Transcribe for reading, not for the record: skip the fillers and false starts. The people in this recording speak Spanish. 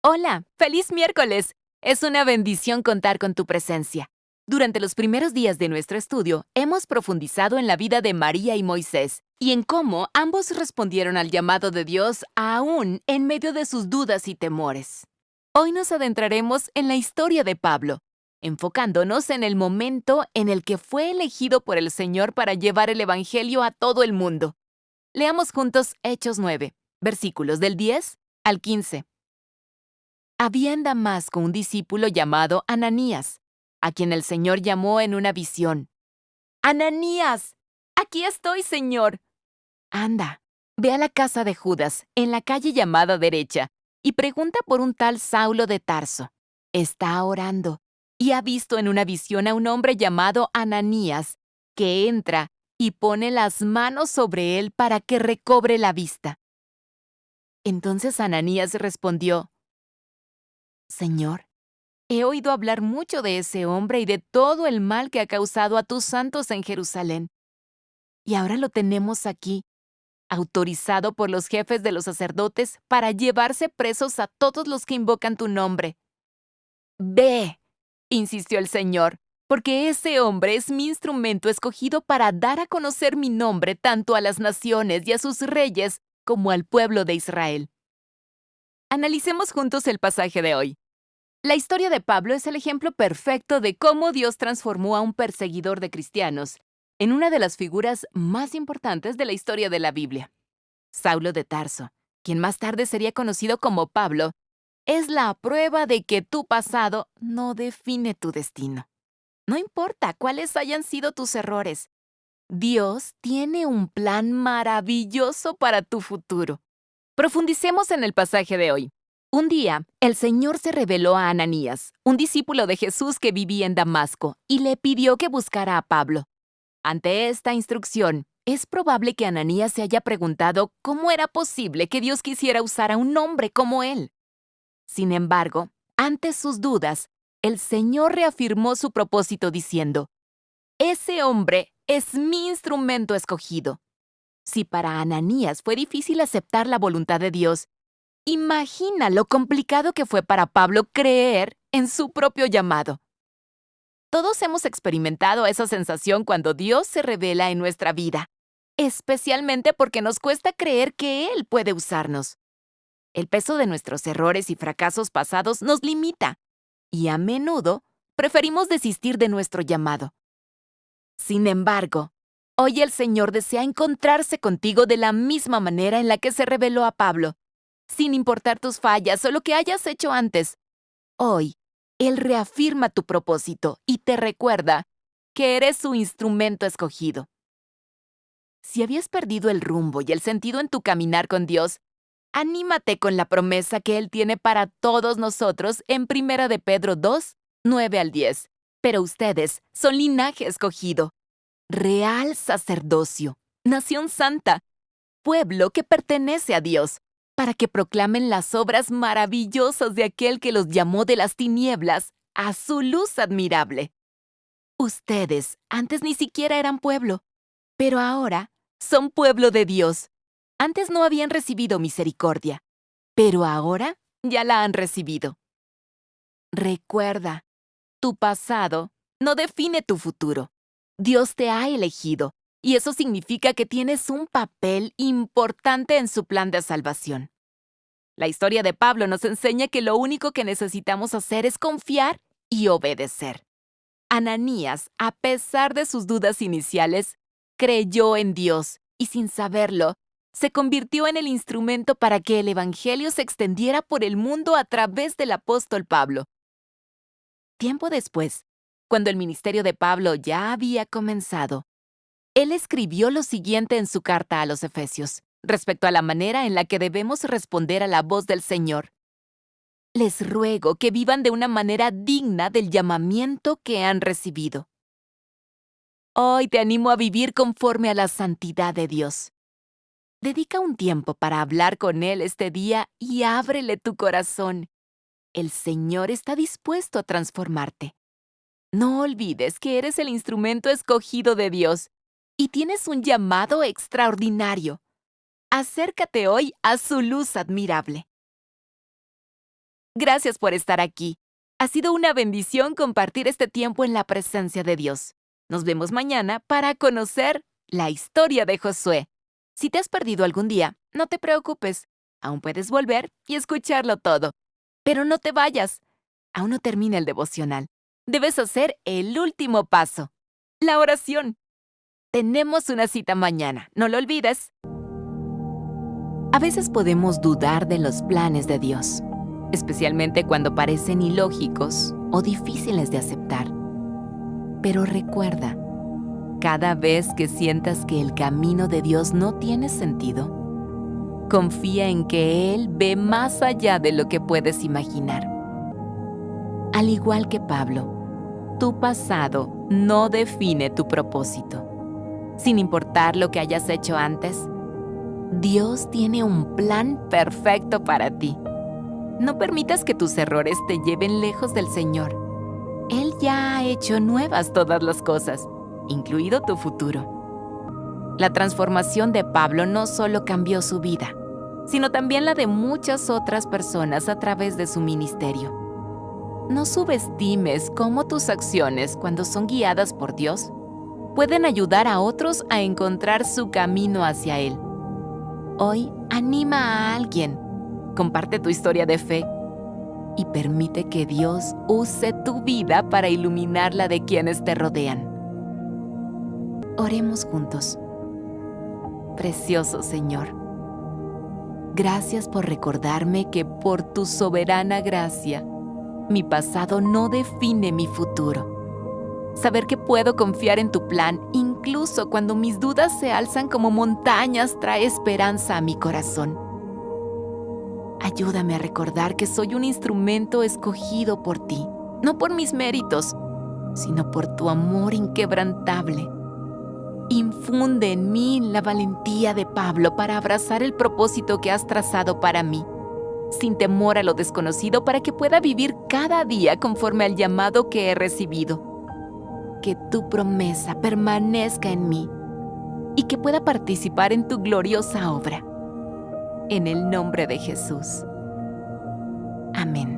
Hola, feliz miércoles. Es una bendición contar con tu presencia. Durante los primeros días de nuestro estudio, hemos profundizado en la vida de María y Moisés y en cómo ambos respondieron al llamado de Dios aún en medio de sus dudas y temores. Hoy nos adentraremos en la historia de Pablo, enfocándonos en el momento en el que fue elegido por el Señor para llevar el Evangelio a todo el mundo. Leamos juntos Hechos 9, versículos del 10 al 15. Había en Damasco un discípulo llamado Ananías, a quien el Señor llamó en una visión. ¡Ananías! Aquí estoy, Señor. Anda, ve a la casa de Judas, en la calle llamada Derecha, y pregunta por un tal Saulo de Tarso. Está orando, y ha visto en una visión a un hombre llamado Ananías, que entra y pone las manos sobre él para que recobre la vista. Entonces Ananías respondió, Señor, he oído hablar mucho de ese hombre y de todo el mal que ha causado a tus santos en Jerusalén. Y ahora lo tenemos aquí, autorizado por los jefes de los sacerdotes para llevarse presos a todos los que invocan tu nombre. Ve, insistió el Señor, porque ese hombre es mi instrumento escogido para dar a conocer mi nombre tanto a las naciones y a sus reyes como al pueblo de Israel. Analicemos juntos el pasaje de hoy. La historia de Pablo es el ejemplo perfecto de cómo Dios transformó a un perseguidor de cristianos en una de las figuras más importantes de la historia de la Biblia. Saulo de Tarso, quien más tarde sería conocido como Pablo, es la prueba de que tu pasado no define tu destino. No importa cuáles hayan sido tus errores, Dios tiene un plan maravilloso para tu futuro. Profundicemos en el pasaje de hoy. Un día, el Señor se reveló a Ananías, un discípulo de Jesús que vivía en Damasco, y le pidió que buscara a Pablo. Ante esta instrucción, es probable que Ananías se haya preguntado cómo era posible que Dios quisiera usar a un hombre como él. Sin embargo, ante sus dudas, el Señor reafirmó su propósito diciendo, «Ese hombre es mi instrumento escogido». Si para Ananías fue difícil aceptar la voluntad de Dios, imagina lo complicado que fue para Pablo creer en su propio llamado. Todos hemos experimentado esa sensación cuando Dios se revela en nuestra vida, especialmente porque nos cuesta creer que Él puede usarnos. El peso de nuestros errores y fracasos pasados nos limita, y a menudo preferimos desistir de nuestro llamado. Sin embargo, hoy el Señor desea encontrarse contigo de la misma manera en la que se reveló a Pablo, sin importar tus fallas o lo que hayas hecho antes. Hoy, Él reafirma tu propósito y te recuerda que eres su instrumento escogido. Si habías perdido el rumbo y el sentido en tu caminar con Dios, anímate con la promesa que Él tiene para todos nosotros en 1 de Pedro 2, 9 al 10. Pero ustedes son linaje escogido, real sacerdocio, nación santa, pueblo que pertenece a Dios, para que proclamen las obras maravillosas de aquel que los llamó de las tinieblas a su luz admirable. Ustedes antes ni siquiera eran pueblo, pero ahora son pueblo de Dios. Antes no habían recibido misericordia, pero ahora ya la han recibido. Recuerda, tu pasado no define tu futuro. Dios te ha elegido, y eso significa que tienes un papel importante en su plan de salvación. La historia de Pablo nos enseña que lo único que necesitamos hacer es confiar y obedecer. Ananías, a pesar de sus dudas iniciales, creyó en Dios y sin saberlo, se convirtió en el instrumento para que el Evangelio se extendiera por el mundo a través del apóstol Pablo. Tiempo después, cuando el ministerio de Pablo ya había comenzado, él escribió lo siguiente en su carta a los Efesios, respecto a la manera en la que debemos responder a la voz del Señor. Les ruego que vivan de una manera digna del llamamiento que han recibido. Hoy te animo a vivir conforme a la santidad de Dios. Dedica un tiempo para hablar con Él este día y ábrele tu corazón. El Señor está dispuesto a transformarte. No olvides que eres el instrumento escogido de Dios y tienes un llamado extraordinario. Acércate hoy a su luz admirable. Gracias por estar aquí. Ha sido una bendición compartir este tiempo en la presencia de Dios. Nos vemos mañana para conocer la historia de Josué. Si te has perdido algún día, no te preocupes. Aún puedes volver y escucharlo todo. Pero no te vayas. Aún no termina el devocional. Debes hacer el último paso, la oración. Tenemos una cita mañana, no lo olvides. A veces podemos dudar de los planes de Dios, especialmente cuando parecen ilógicos o difíciles de aceptar. Pero recuerda, cada vez que sientas que el camino de Dios no tiene sentido, confía en que Él ve más allá de lo que puedes imaginar. Al igual que Pablo, tu pasado no define tu propósito. Sin importar lo que hayas hecho antes, Dios tiene un plan perfecto para ti. No permitas que tus errores te lleven lejos del Señor. Él ya ha hecho nuevas todas las cosas, incluido tu futuro. La transformación de Pablo no solo cambió su vida, sino también la de muchas otras personas a través de su ministerio. No subestimes cómo tus acciones, cuando son guiadas por Dios, pueden ayudar a otros a encontrar su camino hacia Él. Hoy, anima a alguien, comparte tu historia de fe y permite que Dios use tu vida para iluminar la de quienes te rodean. Oremos juntos. Precioso Señor, gracias por recordarme que por tu soberana gracia, mi pasado no define mi futuro. Saber que puedo confiar en tu plan, incluso cuando mis dudas se alzan como montañas, trae esperanza a mi corazón. Ayúdame a recordar que soy un instrumento escogido por ti, no por mis méritos, sino por tu amor inquebrantable. Infunde en mí la valentía de Pablo para abrazar el propósito que has trazado para mí, sin temor a lo desconocido, para que pueda vivir cada día conforme al llamado que he recibido. Que tu promesa permanezca en mí y que pueda participar en tu gloriosa obra. En el nombre de Jesús. Amén.